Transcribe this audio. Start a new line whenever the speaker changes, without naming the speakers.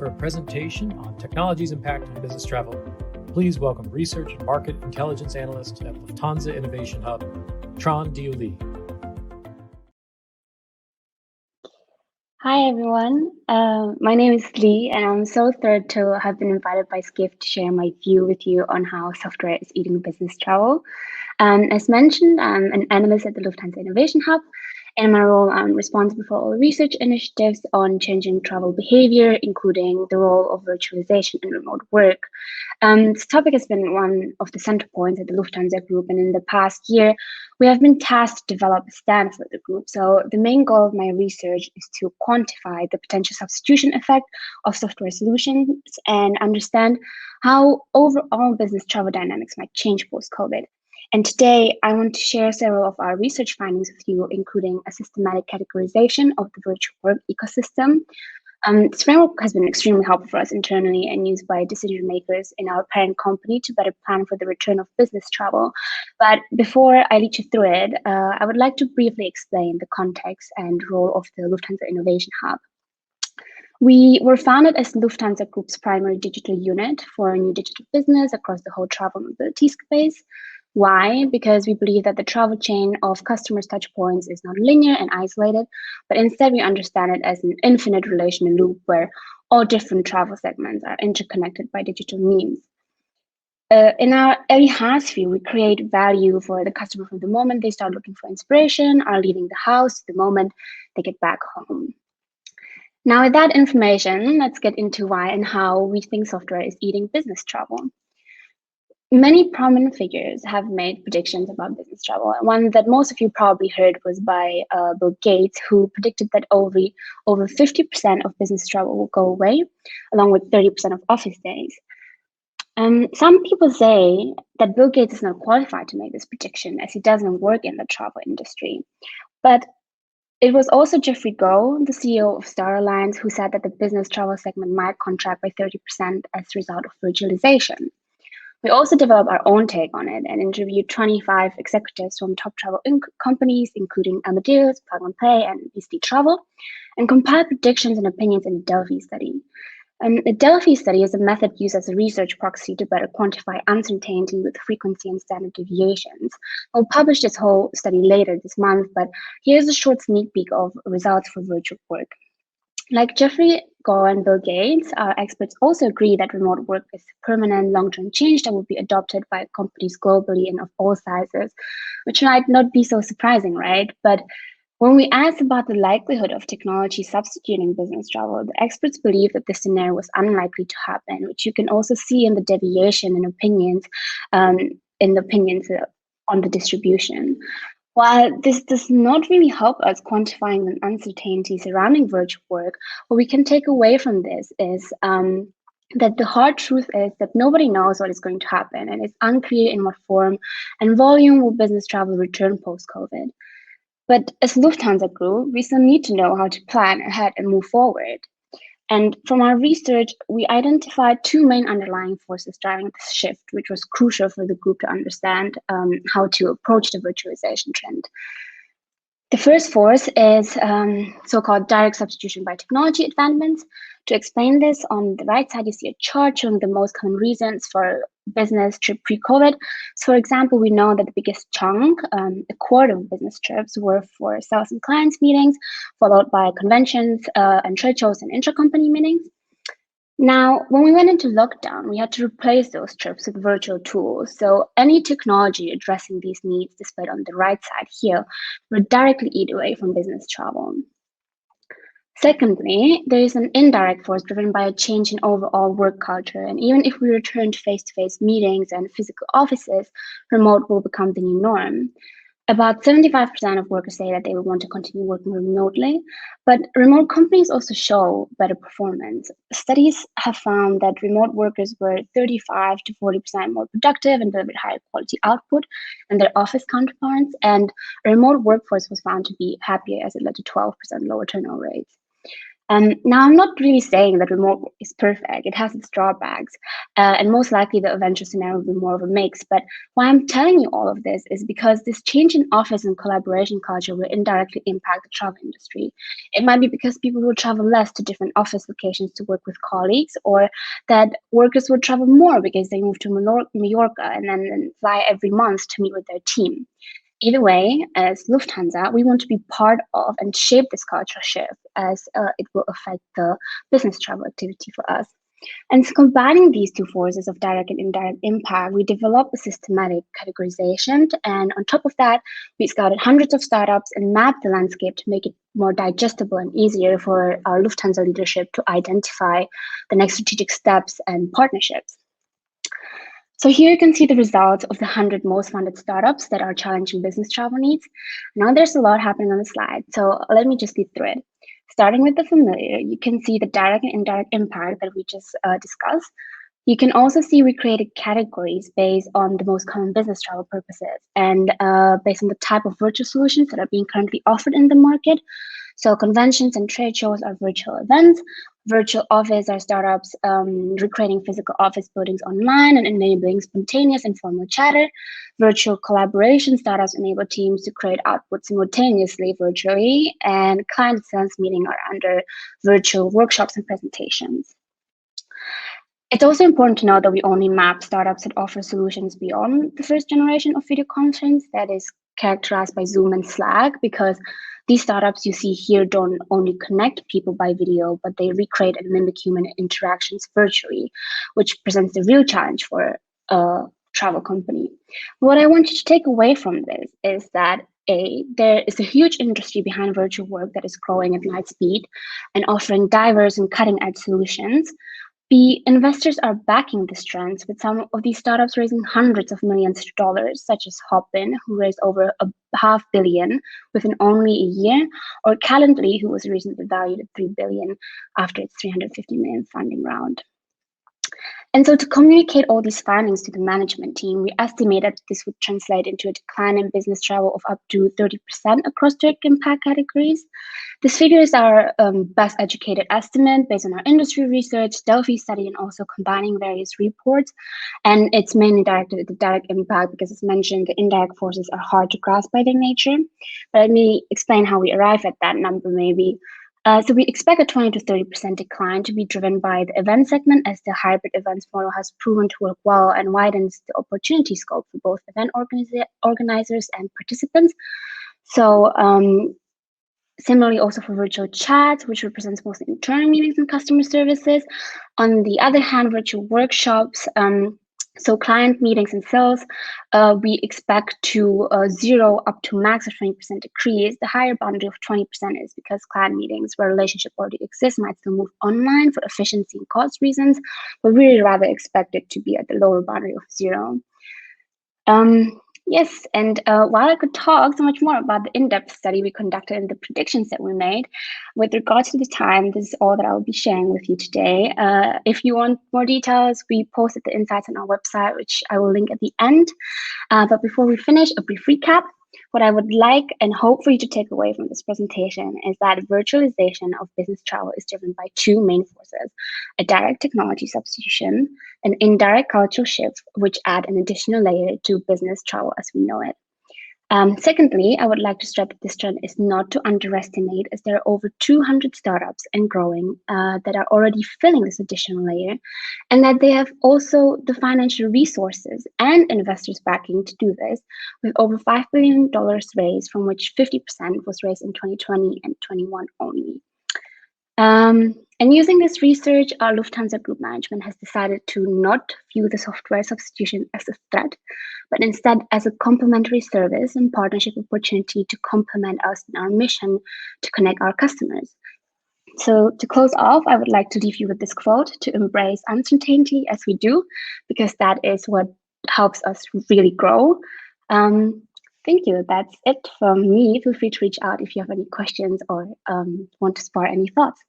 a presentation on technology's impact on business travel. Please welcome Research and Market Intelligence Analyst at Lufthansa Innovation Hub, Tran Dieu.
Hi everyone, my name is Lee and I'm so thrilled to have been invited by Skift to share my view with you on how software is eating business travel. As mentioned, I'm an analyst at the Lufthansa Innovation Hub, and in my role I'm responsible for all research initiatives on changing travel behavior, including the role of virtualization and remote work. This topic has been one of the center points at the Lufthansa Group, and in the past year, we have been tasked to develop a stance for the group. So the main goal of my research is to quantify the potential substitution effect of software solutions and understand how overall business travel dynamics might change post-COVID. And today, I want to share several of our research findings with you, including a systematic categorization of the virtual work ecosystem. This framework has been extremely helpful for us internally and used by decision makers in our parent company to better plan for the return of business travel. But before I lead you through it, I would like to briefly explain the context and role of the Lufthansa Innovation Hub. We were founded as Lufthansa Group's primary digital unit for a new digital business across the whole travel mobility space. Why? Because we believe that the travel chain of customers' touchpoints is not linear and isolated, but instead we understand it as an infinite relational loop where all different travel segments are interconnected by digital means. In our EHAS view, we create value for the customer from the moment they start looking for inspiration, are leaving the house, to the moment they get back home. Now, with that information, let's get into why and how we think software is eating business travel. Many prominent figures have made predictions about business travel. One that most of you probably heard was by Bill Gates, who predicted that over 50% of business travel will go away, along with 30% of office days. Some people say that Bill Gates is not qualified to make this prediction as he doesn't work in the travel industry. But it was also Jeffrey Goh, the CEO of Star Alliance, who said that the business travel segment might contract by 30% as a result of virtualization. We also developed our own take on it and interviewed 25 executives from top travel companies, including Amadeus, Plug and Play, and BC Travel, and compiled predictions and opinions in the Delphi study. The Delphi study is a method used as a research proxy to better quantify uncertainty with frequency and standard deviations. We'll publish this whole study later this month, but here's a short sneak peek of results for virtual work. Like Jeffrey Goh and Bill Gates, our experts also agree that remote work is a permanent long-term change that will be adopted by companies globally and of all sizes, which might not be so surprising, right? But when we asked about the likelihood of technology substituting business travel, the experts believe that this scenario was unlikely to happen, which you can also see in the deviation in opinions, on the distribution. While this does not really help us quantifying the uncertainty surrounding virtual work, what we can take away from this is that the hard truth is that nobody knows what is going to happen, and it's unclear in what form and volume will business travel return post-COVID. But as Lufthansa Group, we still need to know how to plan ahead and move forward. And from our research, we identified two main underlying forces driving this shift, which was crucial for the group to understand how to approach the virtualization trend. The first force is so-called direct substitution by technology advancements. To explain this, on the right side, you see a chart showing the most common reasons for business trip pre-COVID. So, for example, we know that the biggest chunk, a quarter of business trips, were for sales and clients meetings, followed by conventions and trade shows and intra-company meetings. Now, when we went into lockdown, we had to replace those trips with virtual tools. So any technology addressing these needs, displayed on the right side here, would directly eat away from business travel. Secondly, there is an indirect force driven by a change in overall work culture. And even if we return to face-to-face meetings and physical offices, remote will become the new norm. About 75% of workers say that they will want to continue working remotely, but remote companies also show better performance. Studies have found that remote workers were 35 to 40% more productive and delivered higher quality output than their office counterparts, and a remote workforce was found to be happier as it led to 12% lower turnover rates. Now, I'm not really saying that remote work is perfect. It has its drawbacks, and most likely the eventual scenario will be more of a mix. But why I'm telling you all of this is because this change in office and collaboration culture will indirectly impact the travel industry. It might be because people will travel less to different office locations to work with colleagues, or that workers will travel more because they move to Mallorca and then fly every month to meet with their team. Either way, as Lufthansa, we want to be part of and shape this cultural shift as it will affect the business travel activity for us. And so combining these two forces of direct and indirect impact, we developed a systematic categorization. And on top of that, we scouted hundreds of startups and mapped the landscape to make it more digestible and easier for our Lufthansa leadership to identify the next strategic steps and partnerships. So here you can see the results of the 100 most funded startups that are challenging business travel needs. Now there's a lot happening on the slide, so let me just lead through it. Starting with the familiar, you can see the direct and indirect impact that we just discussed. You can also see we created categories based on the most common business travel purposes and based on the type of virtual solutions that are being currently offered in the market. So conventions and trade shows are virtual events. Virtual office are startups recreating physical office buildings online and enabling spontaneous informal chatter. Virtual collaboration startups enable teams to create output simultaneously virtually, and client sales meetings are under virtual workshops and presentations. It's also important to note that we only map startups that offer solutions beyond the first generation of video conference that is characterized by Zoom and Slack, because these startups you see here don't only connect people by video, but they recreate and mimic human interactions virtually, which presents the real challenge for a travel company. What I want you to take away from this is that there is a huge industry behind virtual work that is growing at light speed and offering diverse and cutting-edge solutions. The investors are backing this trend, with some of these startups raising hundreds of millions of dollars, such as Hopin, who raised over $500 million within only a year, or Calendly, who was recently valued at $3 billion after its $350 million funding round. And so to communicate all these findings to the management team, we estimate that this would translate into a decline in business travel of up to 30% across direct impact categories. These figures are best educated estimate based on our industry research, Delphi study, and also combining various reports. And it's mainly directed at the direct impact because, as mentioned, the indirect forces are hard to grasp by their nature. But let me explain how we arrive at that number maybe. So we expect a 20 to 30% decline to be driven by the event segment, as the hybrid events model has proven to work well and widens the opportunity scope for both event organizers and participants. So similarly also for virtual chat, which represents mostly internal meetings and customer services. On the other hand, virtual workshops, so client meetings and sales, we expect to 0 up to max of 20% decrease. The higher boundary of 20% is because client meetings where relationship already exists might still move online for efficiency and cost reasons, but we really rather expect it to be at the lower boundary of 0. Yes, and while I could talk so much more about the in-depth study we conducted and the predictions that we made, with regards to the time, this is all that I will be sharing with you today. If you want more details, we posted the insights on our website, which I will link at the end. But before we finish, a brief recap. What I would like and hope for you to take away from this presentation is that virtualization of business travel is driven by two main forces: a direct technology substitution, an indirect cultural shift, which add an additional layer to business travel as we know it. Secondly, I would like to stress that this trend is not to underestimate, as there are over 200 startups and growing that are already filling this additional layer, and that they have also the financial resources and investors backing to do this, with over $5 billion raised, from which 50% was raised in 2020 and 21 only. And using this research, our Lufthansa Group management has decided to not view the software substitution as a threat, but instead as a complementary service and partnership opportunity to complement us in our mission to connect our customers. So to close off, I would like to leave you with this quote: to embrace uncertainty as we do, because that is what helps us really grow. Thank you. That's it from me. Feel free to reach out if you have any questions or want to spar any thoughts.